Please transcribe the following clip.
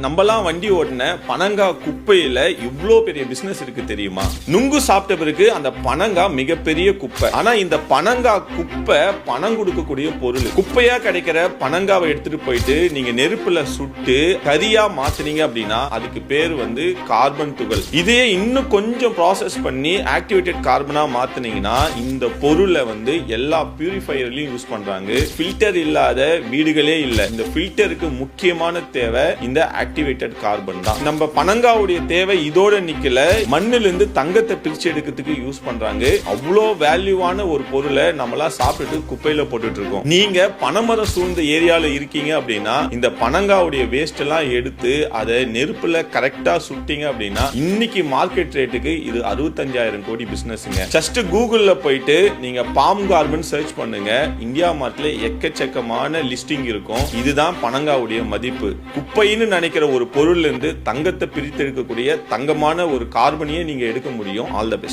நம்மலாம் வண்டி ஓட்டின பனங்காய் குப்பையில இவ்ளோ பெரிய பிசினஸ் இருக்கு தெரியுமா? நுங்கு சாப்பிட்ட பிறகு அந்த பனங்காய் மிகப்பெரிய குப்பை. ஆனா இந்த பனங்காய் குப்பை பணம் கொடுக்கக்கூடிய பொருள். குப்பையா கிடைக்கிற பனங்காவை எடுத்துட்டு போயிட்டு நீங்க நெருப்புல சுட்டு கரியா மாத்துனீங்க அப்படின்னா அதுக்கு பேர் கார்பன் துகள். இதையே இன்னும் கொஞ்சம் ப்ராசஸ் பண்ணி ஆக்டிவேட்டட் கார்பனா மாத்துனீங்கன்னா இந்த பொருளை எல்லா பியூரிஃபையர்லயும் யூஸ் பண்றாங்க. ஃபில்டர் இல்லாத வீடுகளே இல்ல. இந்த ஃபில்டருக்கு முக்கியமான தேவை இந்த ஆக்டிவேட்டட் கார்பன் தான். நம்ம பனங்காவுடைய தேவை இதோட நிக்கல, மண்ணில இருந்து தங்கத்தை பிரிச்சு எடுக்கிறதுக்கு யூஸ் பண்றாங்க. அவ்வளோ வேல்யூவான ஒரு பொருளை நம்மளாம் சாப்பிட்டு குப்பையில போட்டுட்டு இருக்கோம். நீங்க பனைமரம் சூழ்ந்த ஏரியால இருக்கீங்க அப்படின்னா இந்த பனங்காவுடைய வேஸ்ட் எல்லாம் எடுத்து அதை நெருப்புல கரெக்டா சுட்டிங்க அப்படின்னா இன்னைக்கு மார்க்கெட் ரேட்டுக்கு இது 65,000 கோடி பிசினஸ்ங்க. ஜஸ்ட் கூகுள்ல போயிட்டு நீங்க பாம் கார்பன் சர்ச் பண்ணுங்க. இந்தியா மார்ட்ல எக்கச்சக்கமான லிஸ்டிங் இருக்கும். இதுதான் பனங்காவுடைய மதிப்பு. குப்பைன்னு நினைக்கிற ஒரு பொருள் இருந்து தங்கத்தை பிரித்து எடுக்கக்கூடிய தங்கமான ஒரு கார்பனியை நீங்க எடுக்க முடியும். All the best.